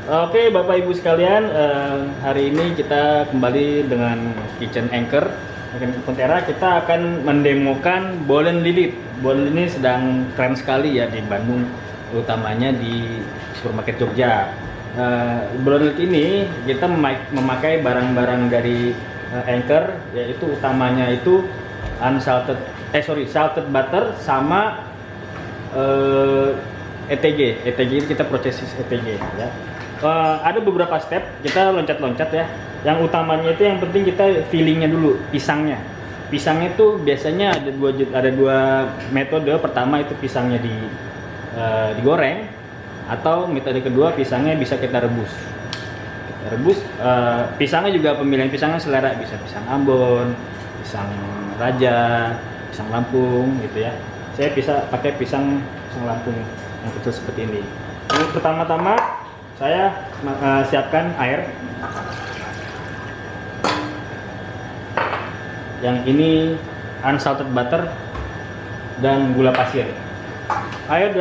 Oke, Bapak Ibu sekalian, hari ini kita kembali dengan Kitchen Anchor. Sementara kita akan mendemokan bolen lilit. Bolen ini sedang tren sekali ya di Bandung, utamanya di supermarket Jogja. Bolen lilit ini kita memakai barang-barang dari Anchor, yaitu utamanya itu salted butter sama ETG. ETG ini kita proses ETG ya. Ada beberapa step, kita loncat-loncat ya. Yang utamanya itu yang penting kita feelingnya dulu, pisangnya. Pisangnya itu biasanya ada dua metode. Pertama itu pisangnya digoreng, atau metode kedua pisangnya bisa kita rebus. Pisangnya juga pemilihan pisangnya selera, bisa pisang Ambon, pisang Raja, pisang Lampung gitu ya. Saya bisa pakai pisang Lampung yang kecil seperti ini. Ini pertama-tama saya siapkan air. Yang ini unsalted butter dan gula pasir. Air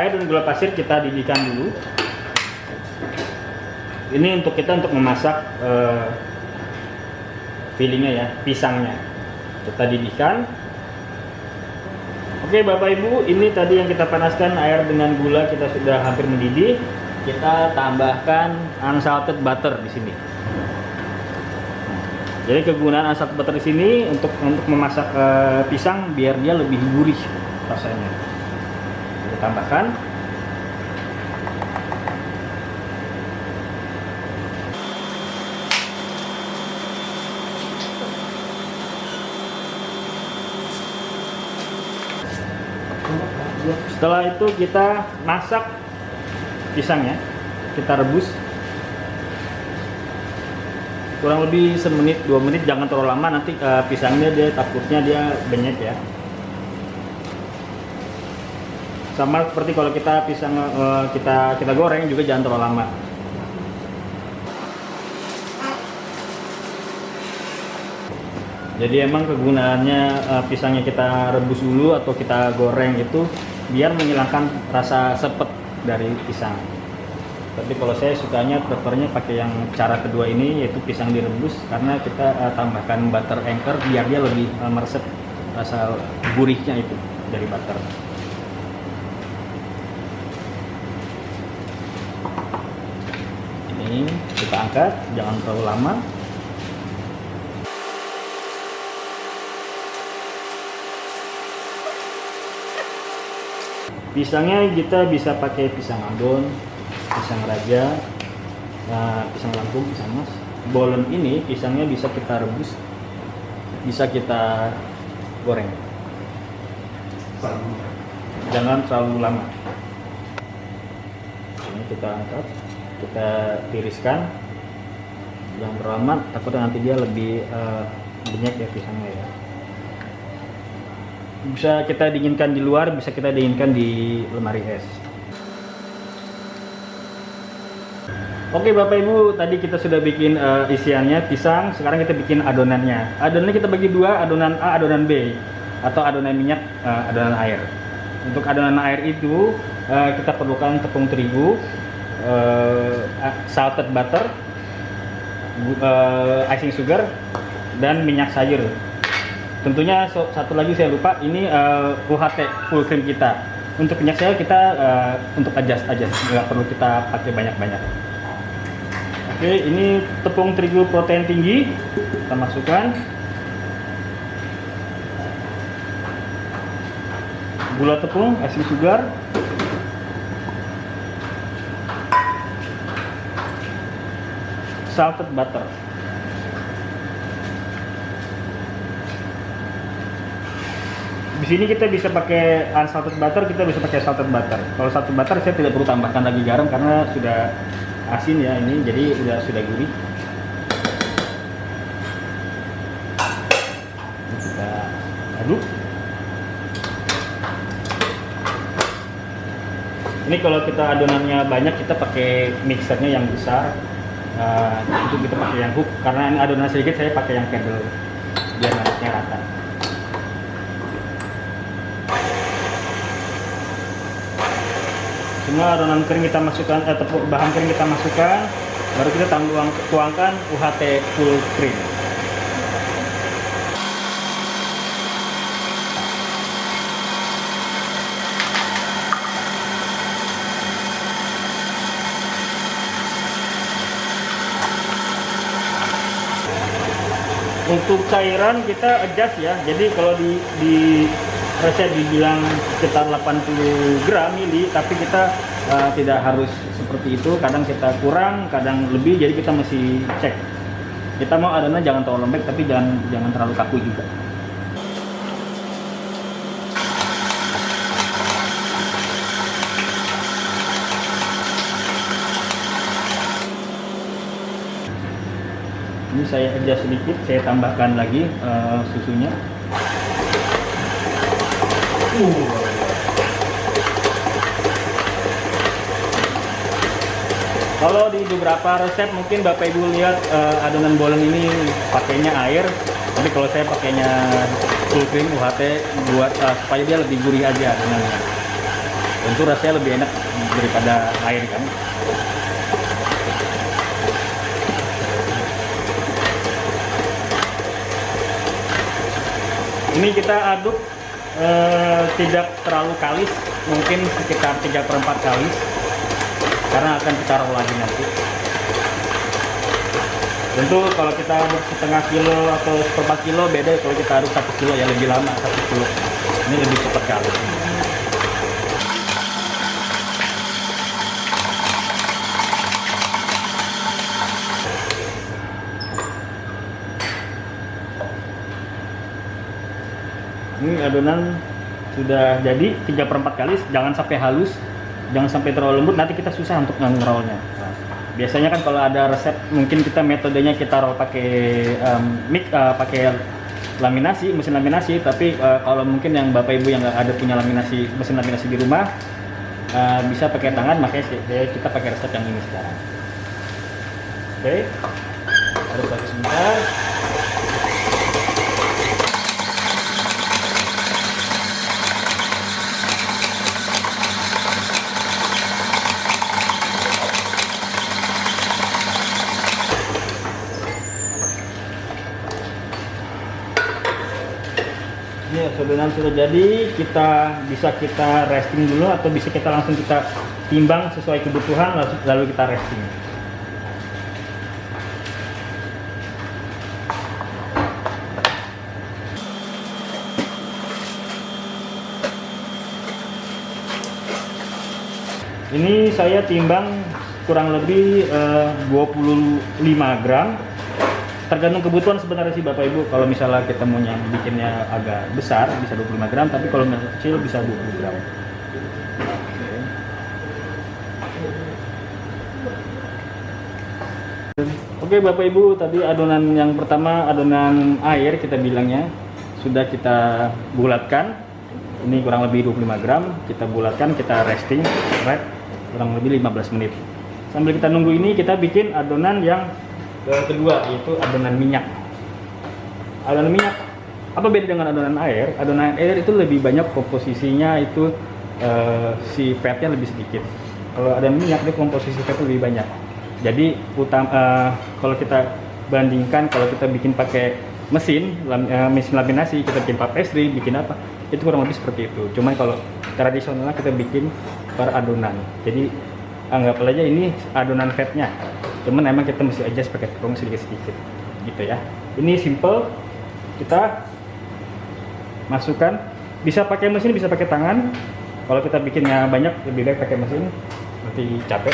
dan gula pasir kita didihkan dulu. Ini untuk memasak fillingnya ya, pisangnya. Kita didihkan. Oke Bapak Ibu, ini tadi yang kita panaskan air dengan gula kita sudah hampir mendidih. Kita tambahkan unsalted butter di sini. Jadi kegunaan unsalted butter di sini untuk memasak pisang biar dia lebih gurih rasanya. Kita tambahkan. Setelah itu kita masak pisangnya, kita rebus kurang lebih semenit 2 menit, jangan terlalu lama, nanti pisangnya takutnya dia benyek ya. Sama seperti kalau kita kita goreng juga jangan terlalu lama. Jadi emang kegunaannya pisangnya kita rebus dulu atau kita goreng itu biar menghilangkan rasa sepet dari pisang. Tapi kalau saya sukanya prefernya pakai yang cara kedua ini, yaitu pisang direbus, karena kita tambahkan butter Anchor biar dia lebih meresap rasa gurihnya itu dari butter. Ini kita angkat, jangan terlalu lama. Pisangnya kita bisa pakai pisang Ambon, pisang Raja, pisang Lampung, pisang Mas. Bolen ini pisangnya bisa kita rebus, bisa kita goreng. Jangan terlalu lama. Ini kita angkat, kita tiriskan. Jangan terlalu lama, takutnya nanti dia lebih banyak ya pisangnya ya. Bisa kita dinginkan di luar, bisa kita dinginkan di lemari es. Oke Bapak Ibu, tadi kita sudah bikin isiannya pisang, sekarang kita bikin adonannya. Adonannya kita bagi dua, adonan A, adonan B, atau adonan minyak, adonan air. Untuk adonan air itu kita perlukan tepung terigu, salted butter, icing sugar, dan minyak sayur. Tentunya satu lagi saya lupa, ini UHT full cream kita. Untuk minyak sayur kita untuk adjust aja, nggak perlu kita pakai banyak-banyak. Oke, ini tepung terigu protein tinggi kita masukkan. Gula tepung, icing sugar. Salted butter. Di sini kita bisa pakai unsalted butter, kita bisa pakai salted butter. Kalau salted butter saya tidak perlu tambahkan lagi garam karena sudah asin ya ini, jadi sudah gurih. Kita aduk. Ini kalau kita adonannya banyak, kita pakai mixernya yang besar. Itu kita pakai yang hook, karena ini adonan sedikit saya pakai yang candle biar nantinya rata. Semua adonan kering kita masukkan, tepung bahan kering kita masukkan, baru kita tuangkan UHT full cream. Untuk cairan kita adjust ya. Jadi kalau di resep dibilang sekitar 80 gram mili, tapi kita tidak harus seperti itu. Kadang kita kurang, kadang lebih. Jadi kita mesti cek. Kita mau adonannya jangan terlalu lembek, tapi jangan terlalu kaku juga. Ini saya adjust sedikit, saya tambahkan lagi susunya. Kalau di beberapa resep mungkin Bapak Ibu lihat adonan bolen ini pakainya air, tapi kalau saya pakainya full cream UHT buat supaya dia lebih gurih aja adonannya. Tentu rasanya lebih enak daripada air kan. Ini kita aduk tidak terlalu kalis, mungkin sekitar 3/4 kalis, karena akan kita roll lagi nanti. Tentu kalau kita aduk setengah kilo atau 1/4 kilo beda kalau kita aduk 1 kilo ya lebih lama 1 kilo. Ini lebih cepat kalis. Ini adonan sudah jadi 3/4 kalis, jangan sampai halus, jangan sampai terlalu lembut, nanti kita susah untuk ngerollnya. Nah, biasanya kan kalau ada resep mungkin kita metodenya kita roll pakai pakai laminasi, mesin laminasi, tapi kalau mungkin yang Bapak Ibu yang nggak ada punya mesin laminasi di rumah, bisa pakai tangan, makanya kita pakai resep yang ini sekarang. Oke, harus lagi sebentar. Ini adonan sudah jadi, bisa kita resting dulu atau bisa kita langsung kita timbang sesuai kebutuhan lalu kita resting. Ini saya timbang kurang lebih 25 gram. Tergantung kebutuhan sebenarnya sih Bapak Ibu. Kalau misalnya kita mau yang bikinnya agak besar bisa 25 gram, tapi kalau yang kecil bisa 20 gram. Oke Bapak Ibu, tadi adonan yang pertama, adonan air kita bilangnya, sudah kita bulatkan. Ini kurang lebih 25 gram, kita bulatkan, kita resting kurang lebih 15 menit. Sambil kita nunggu ini, kita bikin adonan yang kedua, yaitu adonan minyak. Adonan minyak, apa beda dengan adonan air? Adonan air itu lebih banyak komposisinya itu si fatnya lebih sedikit. Kalau adonan minyak itu komposisi fat lebih banyak. Jadi kalau kita bandingkan, kalau kita bikin pakai mesin laminasi, kita bikin pastry, bikin apa, itu kurang lebih seperti itu. Cuman kalau tradisionalnya kita bikin per adonan. Jadi anggap aja ini adonan fatnya. Cuman emang kita mesti adjust pakai tepung sedikit-sedikit gitu ya. Ini simple, kita masukkan, bisa pakai mesin, bisa pakai tangan. Kalau kita bikinnya banyak, lebih baik pakai mesin, nanti capek.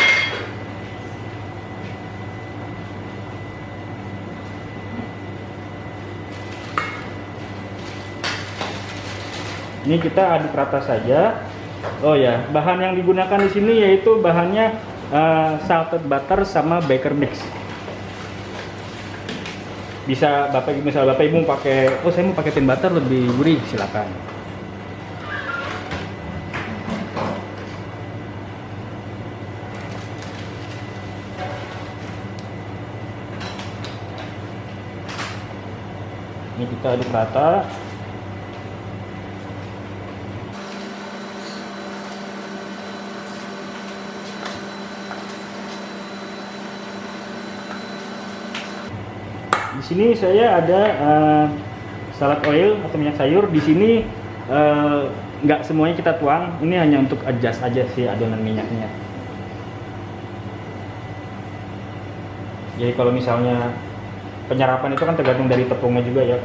Ini kita aduk rata saja. Oh ya, bahan yang digunakan di sini yaitu bahannya salted butter sama baker mix. Bisa Bapak Ibu, misalnya Bapak Ibu pakai, oh saya mau pakai thin butter lebih gurih, silakan. Ini kita aduk rata. Di sini saya ada salad oil atau minyak sayur. Di sini nggak semuanya kita tuang. Ini hanya untuk adjust aja sih adonan minyaknya. Jadi kalau misalnya penyerapan itu kan tergantung dari tepungnya juga ya.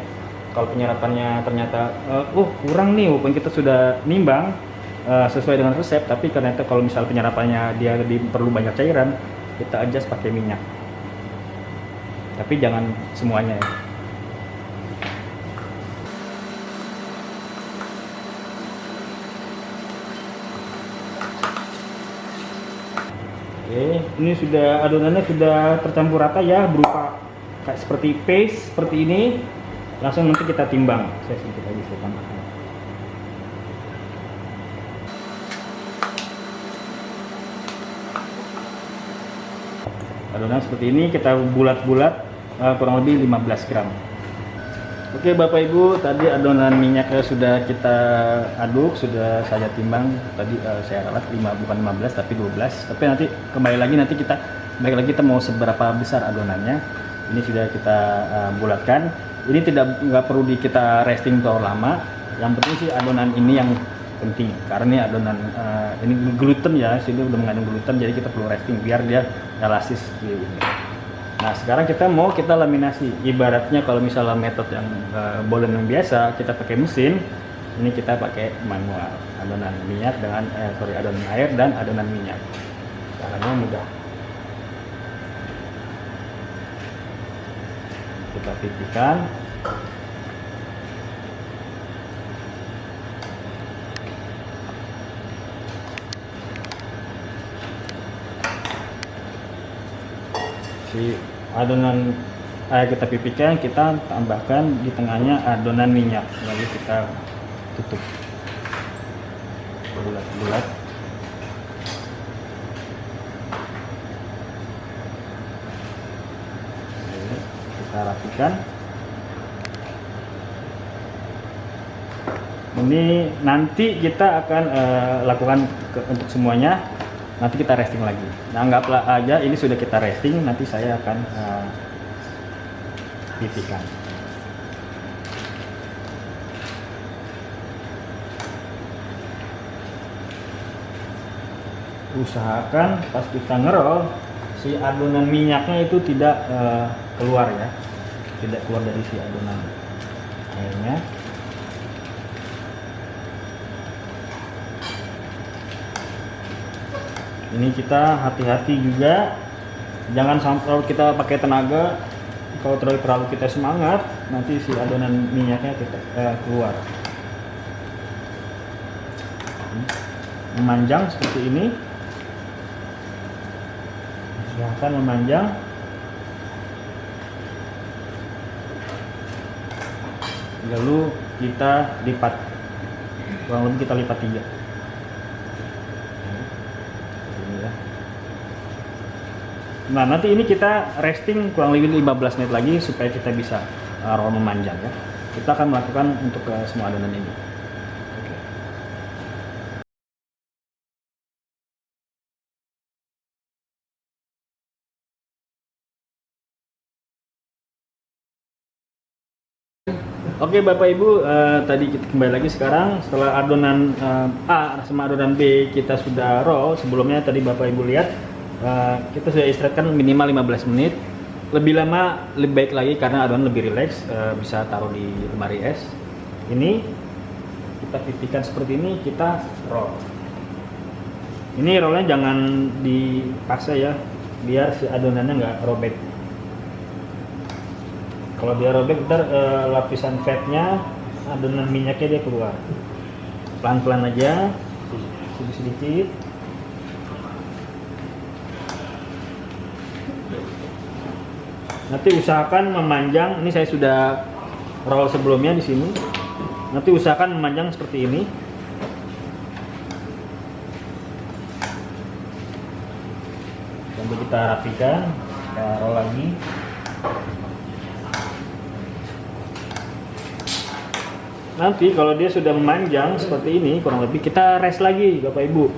Kalau penyerapannya ternyata kurang nih, walaupun kita sudah nimbang sesuai dengan resep, tapi ternyata kalau misalnya penyerapannya dia perlu banyak cairan, kita adjust pakai minyak. Tapi jangan semuanya ya. Oke, ini sudah adonannya sudah tercampur rata ya, berupa kayak seperti paste seperti ini. Langsung nanti kita timbang. Saya sedikit lagi saya tambahkan. Adonan seperti ini kita bulat-bulat kurang lebih 15 gram. Oke Bapak Ibu, tadi adonan minyaknya sudah kita aduk, sudah saya timbang. Tadi saya ralat bukan 15 tapi 12. Tapi nanti kembali lagi kita mau seberapa besar adonannya. Ini sudah kita bulatkan. Ini nggak perlu kita resting terlalu lama. Yang penting sih adonan ini yang penting, karena ini adonan ini gluten ya, sini udah mengandung gluten, jadi kita perlu resting biar dia elastis gitu. Nah sekarang kita laminasi. Ibaratnya kalau misalnya metode yang bolen yang biasa kita pakai mesin, ini kita pakai manual. Adonan minyak dengan adonan air dan adonan minyak. Caranya mudah. Kita pipihkan. Si adonan air kita pipihkan, kita tambahkan di tengahnya adonan minyak, lalu kita tutup bulat-bulat. Kita rapikan. Ini nanti kita akan lakukan untuk semuanya. Nanti kita resting lagi. Nah, anggaplah aja ini sudah kita resting. Nanti saya akan pipihkan. Usahakan pas kita ngerol, si adonan minyaknya itu tidak keluar ya, tidak keluar dari si adonan airnya. Ini kita hati-hati juga, jangan sampai kita pakai tenaga. Kalau terlalu kita semangat, nanti si adonan minyaknya kita keluar. Memanjang seperti ini. Silahkan memanjang. Lalu kita lipat, kurang lebih kita lipat 3. Nah nanti ini kita resting kurang lebih 15 menit lagi supaya kita bisa roll memanjang ya. Kita akan melakukan untuk semua adonan ini. Oke Bapak Ibu, tadi kita kembali lagi sekarang setelah adonan A sama adonan B kita sudah roll. Sebelumnya tadi Bapak Ibu lihat kita sudah istirahatkan minimal 15 menit. Lebih lama lebih baik lagi karena adonan lebih rileks, bisa taruh di lemari es. Ini kita pipihkan seperti ini, kita roll. Ini rollnya jangan dipaksa ya, biar si adonannya nggak robek. Kalau dia robek ntar lapisan fatnya, adonan minyaknya dia keluar. Pelan-pelan aja, sedikit-sedikit. Nanti usahakan memanjang. Ini saya sudah roll sebelumnya di sini. Nanti usahakan memanjang seperti ini. Sampai kita rapikan, kita roll lagi. Nanti kalau dia sudah memanjang seperti ini, kurang lebih kita rest lagi Bapak Ibu.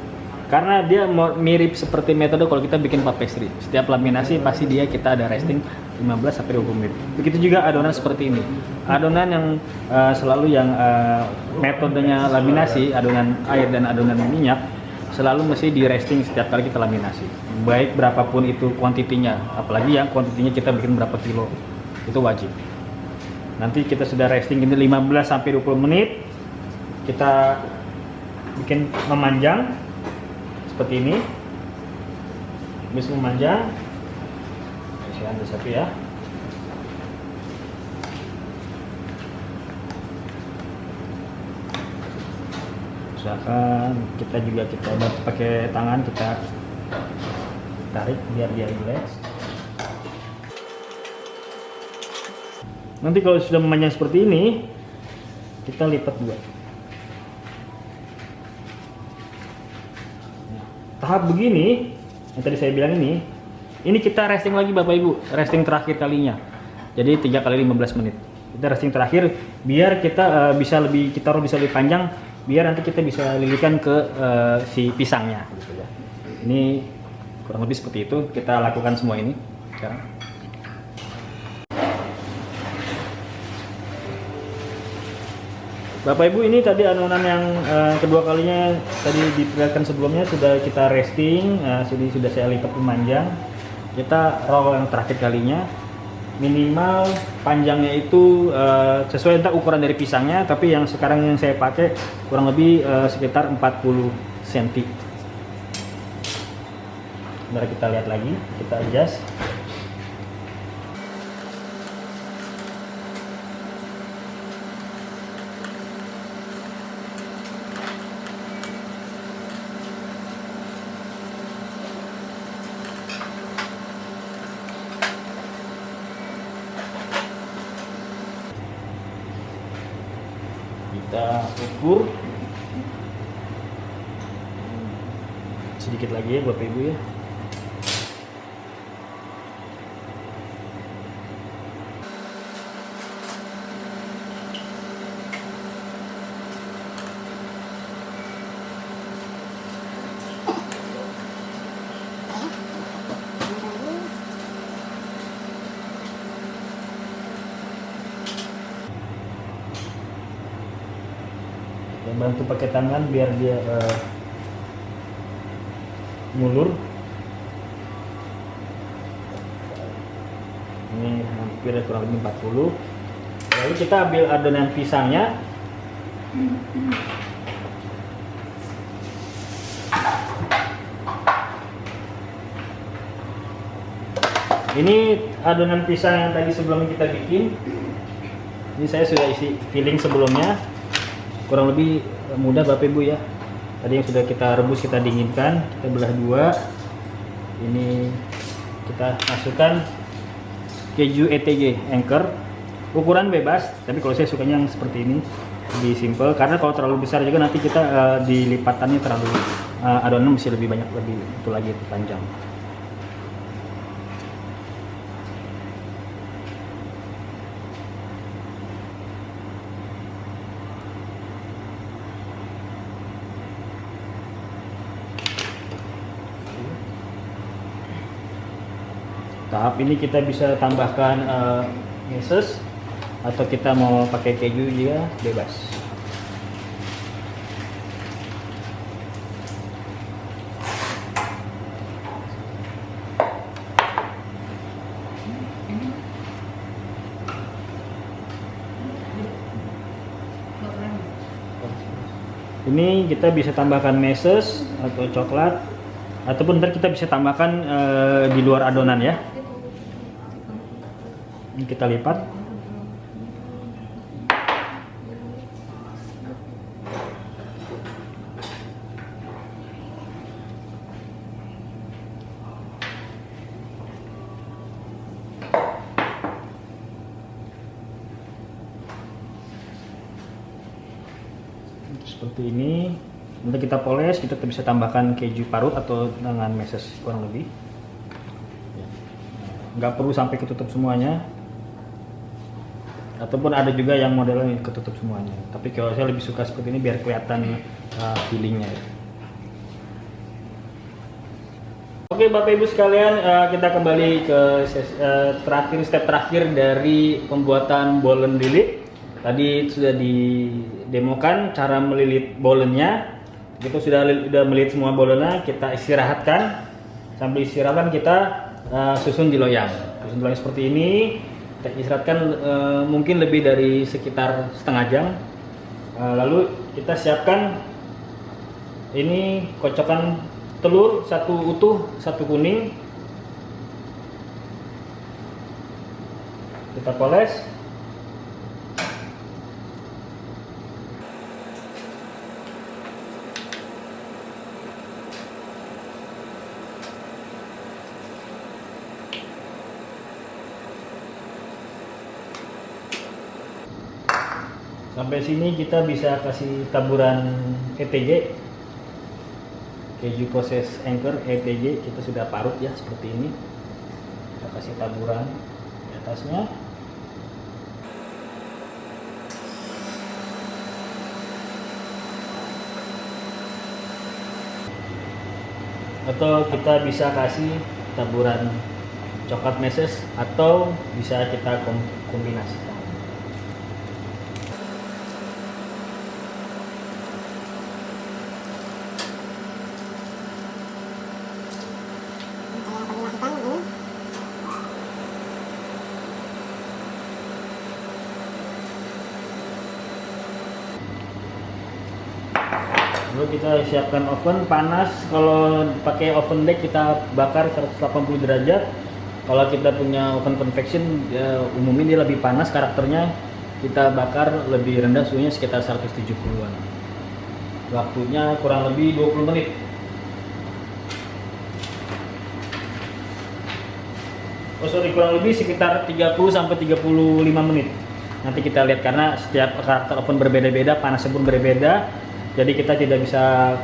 karena dia mirip seperti metode kalau kita bikin puff pastry. Setiap laminasi pasti kita ada resting 15 sampai 20 menit. Begitu juga adonan seperti ini. Adonan yang selalu yang metodenya laminasi, adonan air dan adonan minyak selalu mesti di resting setiap kali kita laminasi. Baik berapapun itu kuantitinya, apalagi yang kuantitinya kita bikin berapa kilo, itu wajib. Nanti kita sudah resting ini 15 sampai 20 menit. Kita bikin memanjang seperti ini. Habis memanjang, saya ambil satu ya. Usahakan kita pakai tangan, kita tarik biar dia relax. Nanti kalau sudah memanjang seperti ini, kita lipat dua. Tahap begini yang tadi saya bilang ini kita resting lagi Bapak Ibu, resting terakhir kalinya. Jadi 3 kali 15 menit. Kita resting terakhir biar kita bisa lebih panjang, biar nanti kita bisa lilitkan ke si pisangnya gitu ya. Ini kurang lebih seperti itu, kita lakukan semua ini sekarang. Bapak Ibu, ini tadi adonan yang kedua kalinya tadi diperlihatkan sebelumnya sudah kita resting, sudah saya lipat memanjang. Kita roll yang terakhir kalinya, minimal panjangnya itu sesuai dengan ukuran dari pisangnya, tapi yang sekarang yang saya pakai kurang lebih sekitar 40 cm. Mari kita lihat lagi, kita adjust. Kita ukur sedikit lagi ya Bapak Ibu ya. Bantu pakai tangan biar dia ngulur. Ini hampir kurang lebih 40. Lalu kita ambil adonan pisangnya. Ini adonan pisang yang tadi sebelumnya kita bikin. Ini saya sudah isi filling sebelumnya. Kurang lebih mudah Bapak Ibu ya. Tadi yang sudah kita rebus, kita dinginkan, kita belah dua. Ini kita masukkan keju ETG Anchor. Ukuran bebas, tapi kalau saya sukanya yang seperti ini, lebih simple. Karena kalau terlalu besar juga nanti kita di lipatannya terlalu adonan mesti lebih banyak, lebih itu lagi panjang. Tahap ini kita bisa tambahkan meses atau kita mau pakai keju juga bebas. Ini kita bisa tambahkan meses atau coklat, ataupun ntar kita bisa tambahkan di luar adonan ya. Ini kita lipat. Seperti ini. Nanti kita poles, kita bisa tambahkan keju parut atau dengan meses kurang lebih. Nggak perlu sampai ketutup semuanya. Ataupun ada juga yang modelnya ketutup semuanya. Tapi kalau saya lebih suka seperti ini biar kelihatan feelingnya. Oke Bapak Ibu sekalian, kita kembali ke step terakhir dari pembuatan bolen lilit. Tadi sudah didemokan cara melilit bolennya. Kita sudah melilit semua bolennya, kita istirahatkan. Sambil istirahatkan kita susun di loyang. Susun di loyang seperti ini. Kita istirahatkan mungkin lebih dari sekitar setengah jam. Lalu kita siapkan ini kocokan telur, satu utuh, satu kuning. Kita poles. Sampai sini kita bisa kasih taburan ETG, keju proses anchor ETG. Kita sudah parut ya seperti ini. Kita kasih taburan di atasnya. Atau kita bisa kasih taburan coklat meses, atau bisa kita kombinasikan. Lalu kita siapkan oven panas. Kalau pakai oven bake kita bakar 180 derajat. Kalau kita punya oven convection ya, umumnya dia lebih panas karakternya. Kita bakar lebih rendah suhunya sekitar 170-an. Waktunya kurang lebih 20 menit. Kurang lebih sekitar 30 sampai 35 menit. Nanti kita lihat karena setiap karakter oven berbeda-beda, panasnya pun berbeda. Jadi kita tidak bisa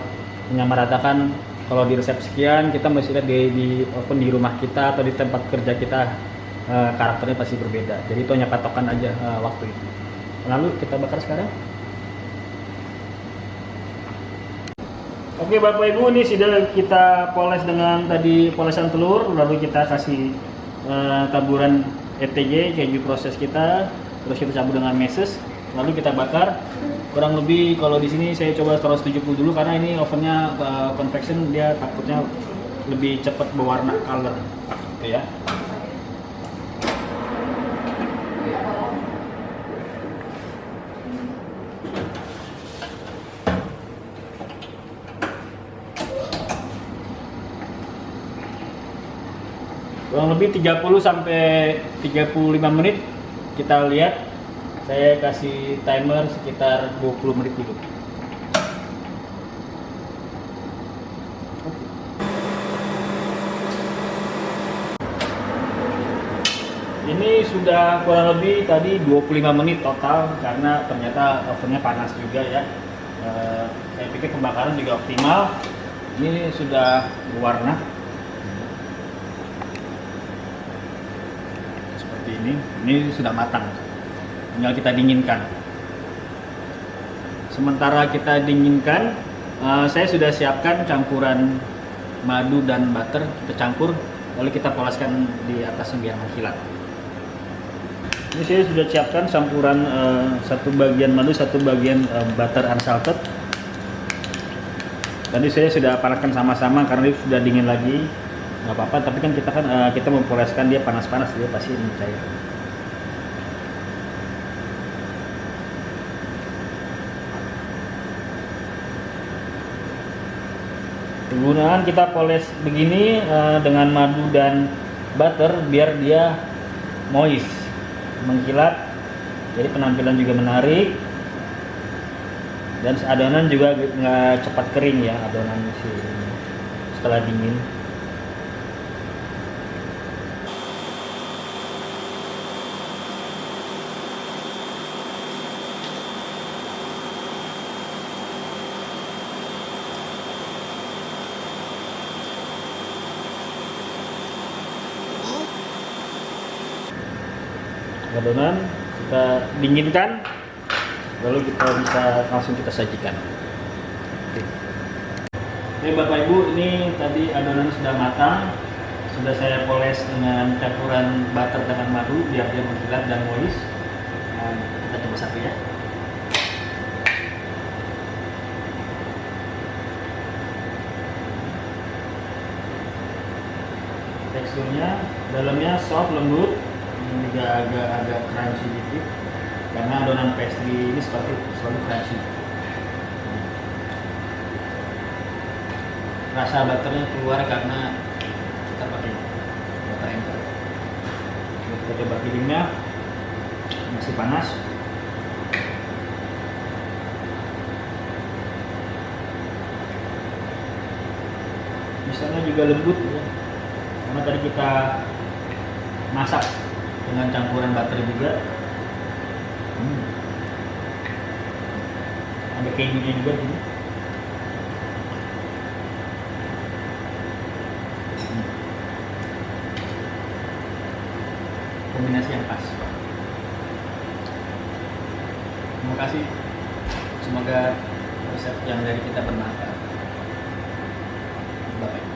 menyamaratakan kalau di resep sekian, kita mesti lihat di oven di rumah kita atau di tempat kerja kita karakternya pasti berbeda. Jadi itu hanya patokan aja waktu itu. Lalu kita bakar sekarang. Oke Bapak Ibu, ini sudah kita poles dengan tadi polesan telur, lalu kita kasih taburan ETG, keju proses kita, terus kita campur dengan meses, lalu kita bakar. Kurang lebih kalau di sini saya coba 170 dulu karena ini ovennya convection, dia takutnya lebih cepat berwarna color gitu ya. Kurang lebih 30 sampai 35 menit kita lihat. Saya kasih timer sekitar 20 menit dulu. Ini sudah kurang lebih tadi 25 menit total karena ternyata ovennya panas juga ya. Saya pikir pembakaran juga optimal. Ini sudah berwarna seperti ini. Ini sudah matang. Tinggal kita dinginkan. Sementara kita dinginkan, saya sudah siapkan campuran madu dan butter. Kita campur, lalu kita poleskan di atas biar mengkilat. Ini saya sudah siapkan campuran satu bagian madu, satu bagian butter unsalted. Tadi saya sudah panaskan sama-sama karena ini sudah dingin lagi, nggak apa-apa. Tapi kan kita mempoleskan dia panas-panas, dia pasti mencair. Penggunaan kita poles begini dengan madu dan butter biar dia moist, mengkilat, jadi penampilan juga menarik dan adonan juga nggak cepat kering ya adonan setelah dingin. Adonan kita dinginkan, lalu kita bisa langsung kita sajikan. Oke. Oke Bapak Ibu, ini tadi adonan sudah matang. Sudah saya poles dengan campuran butter dengan madu biar dia mengkilat dan moist. Nah, kita coba satu ya. Teksturnya dalamnya soft lembut, ini juga agak crunchy dikit karena adonan pastry ini selalu crunchy. Rasa butternya keluar karena kita pakai butter Anchor. Kita coba filmnya, masih panas. Misalnya juga lembut ya. Karena tadi kita masak dengan campuran butter juga. Ada kejunya juga ini. Kombinasi yang pas. Terima kasih. Semoga resep yang dari kita bermanfaat. Bye.